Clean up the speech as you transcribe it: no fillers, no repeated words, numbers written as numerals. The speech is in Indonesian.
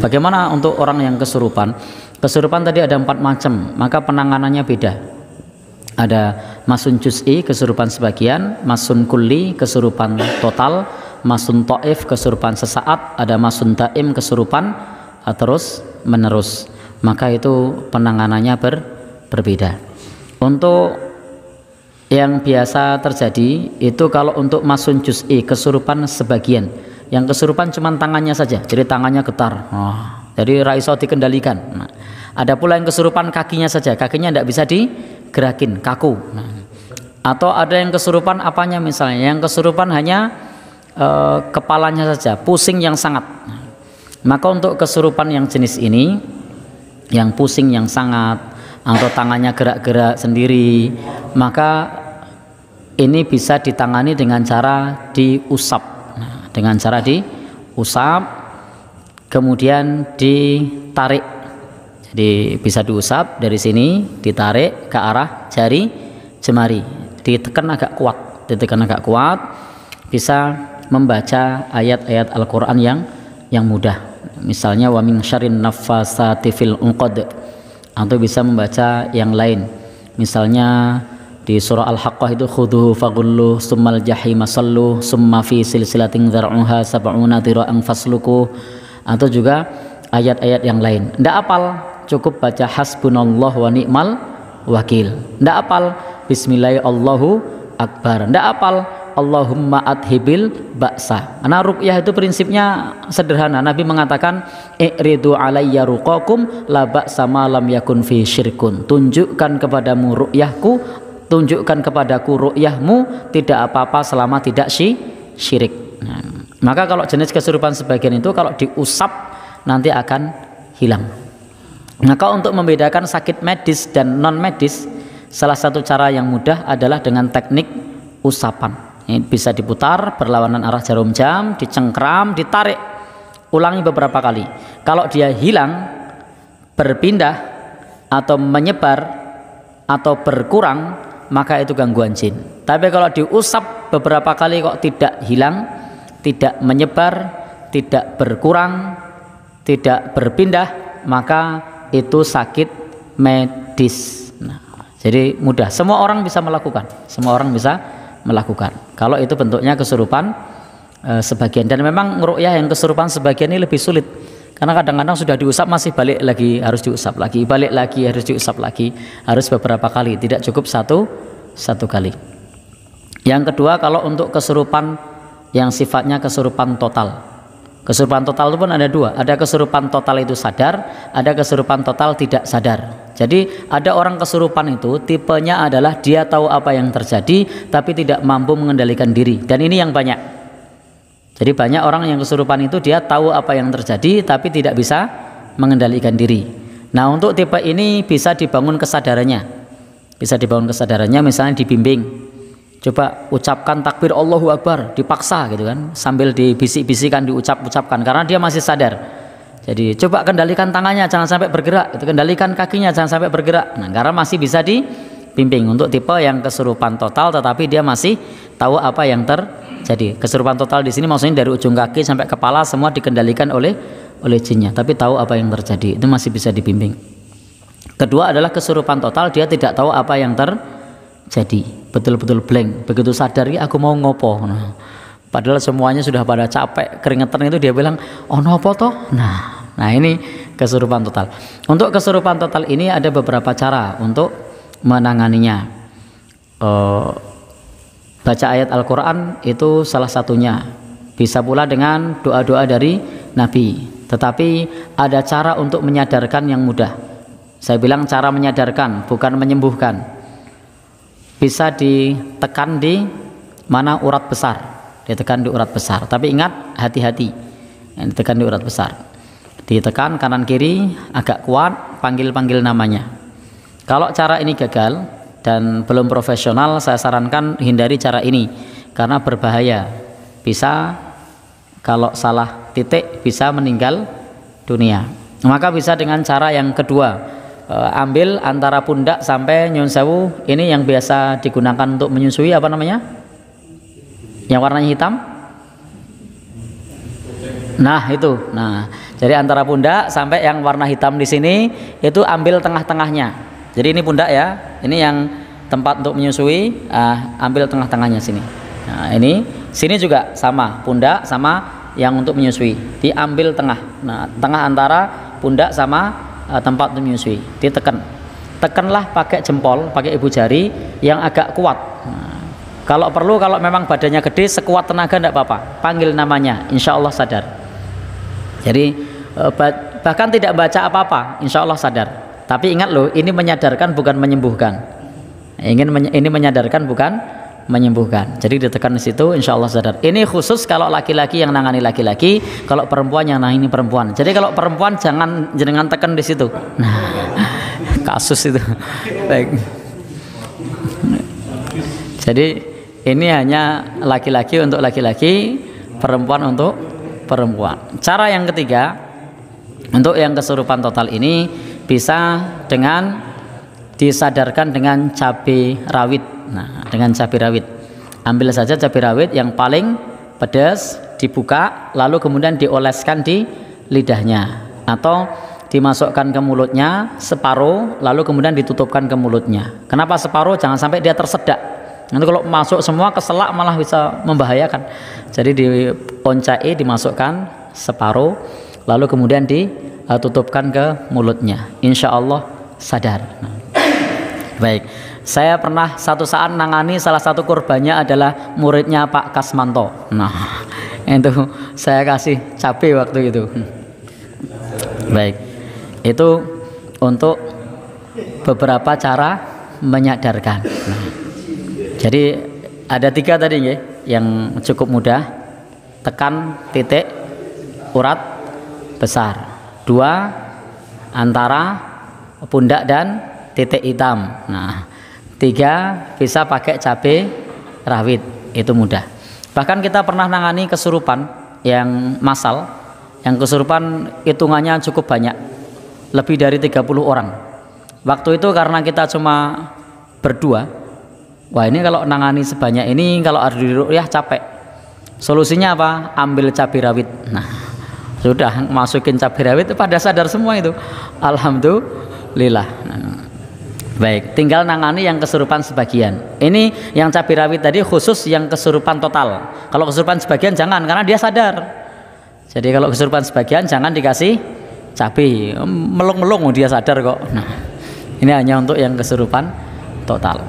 Bagaimana untuk orang yang kesurupan? Kesurupan tadi ada 4 macam, maka penanganannya beda. Ada masun juz'i, kesurupan sebagian, masun kulli, kesurupan total, masun ta'if, kesurupan sesaat, ada masun daim, kesurupan terus menerus. Maka itu penanganannya berbeda. Untuk yang biasa terjadi itu kalau untuk masun juz'i, kesurupan sebagian, yang kesurupan cuma tangannya saja, jadi tangannya getar, jadi raiso dikendalikan. Ada pula yang kesurupan kakinya saja, kakinya tidak bisa digerakin, kaku. Atau ada yang kesurupan apanya, misalnya yang kesurupan hanya kepalanya saja, pusing yang sangat. Maka untuk kesurupan yang jenis ini, yang pusing yang sangat atau tangannya gerak-gerak sendiri, maka ini bisa ditangani dengan cara diusap. Dengan cara diusap kemudian ditarik, jadi bisa diusap dari sini, ditarik ke arah jari jemari, ditekan agak kuat, bisa membaca ayat-ayat Al-Quran yang mudah, misalnya wa min syarrin naffasati fil uqad, atau bisa membaca yang lain, misalnya di surah Al-Haqqah itu khudhuhu faghulluh summal jahima salluh summa fi silsilatin dzar'uha sab'una dhira'an fasluku, atau juga ayat-ayat yang lain. Ndak apal, cukup baca hasbunallah wa ni'mal wakil. Ndak apal bismillah Allahu akbar. Ndak apal Allahumma adhibil ba'sa. Karena ruqyah itu prinsipnya sederhana. Nabi mengatakan i'ridu alayya ruqakum la ba'sa ma lam yakun fi syirkun. Tunjukkan kepadamu ruqyahku, tunjukkan kepadaku ru'yahmu, tidak apa-apa selama tidak syirik. Maka kalau jenis kesurupan sebagian itu kalau diusap nanti akan hilang. Maka untuk membedakan sakit medis dan non medis, salah satu cara yang mudah adalah dengan teknik usapan. Ini bisa diputar berlawanan arah jarum jam, dicengkram, ditarik, ulangi beberapa kali. Kalau dia hilang, berpindah atau menyebar atau berkurang, maka itu gangguan jin. Tapi kalau diusap beberapa kali kok tidak hilang, tidak menyebar, tidak berkurang, tidak berpindah, maka itu sakit medis. Jadi mudah, semua orang bisa melakukan, semua orang bisa melakukan. Kalau itu bentuknya kesurupan sebagian, dan memang ruqyah yang kesurupan sebagian ini lebih sulit. Karena kadang-kadang sudah diusap masih balik lagi, harus diusap lagi, balik lagi, harus diusap lagi, harus beberapa kali, tidak cukup satu kali. Yang kedua, kalau untuk kesurupan yang sifatnya kesurupan total. Kesurupan total itu pun ada 2, ada kesurupan total itu sadar, ada kesurupan total tidak sadar. Jadi ada orang kesurupan itu tipenya adalah dia tahu apa yang terjadi tapi tidak mampu mengendalikan diri, dan ini yang banyak. Jadi banyak orang yang kesurupan itu dia tahu apa yang terjadi tapi tidak bisa mengendalikan diri. Nah, untuk tipe ini bisa dibangun kesadarannya. Bisa dibangun kesadarannya, misalnya dibimbing. Coba ucapkan takbir Allahu Akbar, dipaksa gitu kan, sambil dibisik-bisikan, diucapkan karena dia masih sadar. Jadi coba kendalikan tangannya jangan sampai bergerak, itu kendalikan kakinya jangan sampai bergerak. Nah, karena masih bisa dibimbing. Untuk tipe yang kesurupan total tetapi dia masih tahu apa yang terjadi. Kesurupan total di sini maksudnya dari ujung kaki sampai kepala semua dikendalikan oleh jinnya, tapi tahu apa yang terjadi, itu masih bisa dibimbing. Kedua adalah kesurupan total, dia tidak tahu apa yang terjadi, betul-betul blank. Begitu sadar, ya aku mau ngopo. Nah, padahal semuanya sudah pada capek, keringetan, itu dia bilang, oh nopo toh. Nah ini kesurupan total. Untuk kesurupan total ini ada beberapa cara untuk menanganinya. Baca ayat Al-Quran itu salah satunya. Bisa pula dengan doa-doa dari Nabi. Tetapi ada cara untuk menyadarkan yang mudah. Saya bilang cara menyadarkan, bukan menyembuhkan. Bisa ditekan di mana urat besar, ditekan di urat besar. Tapi ingat, hati-hati, ditekan di urat besar. Ditekan kanan kiri agak kuat, panggil-panggil namanya. Kalau cara ini gagal dan belum profesional, saya sarankan hindari cara ini karena berbahaya. Bisa kalau salah titik bisa meninggal dunia. Maka bisa dengan cara yang kedua. Ambil antara pundak sampai nyun sewu, ini yang biasa digunakan untuk menyusui, apa namanya? Yang warnanya hitam. Nah itu, nah Jadi antara pundak sampai yang warna hitam di sini itu ambil tengah-tengahnya. Jadi ini pundak ya, ini yang tempat untuk menyusui, ambil tengah-tengahnya sini. Nah, ini sini juga sama, pundak sama yang untuk menyusui, diambil tengah. Nah, tengah antara pundak sama tempat untuk menyusui, ditekan. Tekanlah pakai jempol, pakai ibu jari yang agak kuat. Nah, kalau perlu, kalau memang badannya gede, sekuat tenaga tidak apa-apa, panggil namanya, insya Allah sadar. Jadi bahkan tidak baca apa-apa, insya Allah sadar. Tapi ingat loh, ini menyadarkan bukan menyembuhkan. Ini menyadarkan bukan menyembuhkan. Jadi ditekan di situ, insya Allah sadar. Ini khusus kalau laki-laki yang nangani laki-laki, kalau perempuan yang nangani perempuan. Jadi kalau perempuan jangan tekan di situ. Nah, kasus itu. Baik. Jadi ini hanya laki-laki untuk laki-laki, perempuan untuk perempuan. Cara yang ketiga, untuk yang kesurupan total ini bisa dengan disadarkan dengan cabai rawit. Nah, dengan cabai rawit, ambil saja cabai rawit yang paling pedas, dibuka, lalu kemudian dioleskan di lidahnya atau dimasukkan ke mulutnya separuh, lalu kemudian ditutupkan ke mulutnya. Kenapa separuh? Jangan sampai dia tersedak. Nanti kalau masuk semua keselak malah bisa membahayakan. Jadi dioncai, dimasukkan separuh, lalu kemudian ditutupkan ke mulutnya. Insya Allah sadar. Nah, baik, saya pernah satu saat nangani salah satu korbannya adalah muridnya Pak Kasmanto. Nah, itu saya kasih cabai waktu itu. Baik, itu untuk beberapa cara menyadarkan. Nah, jadi ada 3 tadi ya, yang cukup mudah. Tekan titik urat besar, 2 antara pundak dan titik hitam. Nah, 3 bisa pakai cabai rawit, itu mudah. Bahkan kita pernah nangani kesurupan yang massal, yang kesurupan hitungannya cukup banyak, lebih dari 30 orang. Waktu itu karena kita cuma berdua, wah ini kalau nangani sebanyak ini, kalau ada di ruqyah capek. Solusinya apa? Ambil cabai rawit. Nah, sudah masukin cabai rawit, pada sadar semua itu. Alhamdulillah. Nah, baik, tinggal nangani yang kesurupan sebagian. Ini yang cabai rawit tadi khusus yang kesurupan total. Kalau kesurupan sebagian jangan, karena dia sadar. Jadi kalau kesurupan sebagian jangan dikasih cabai, melung-melung dia sadar kok. Nah, ini hanya untuk yang kesurupan total.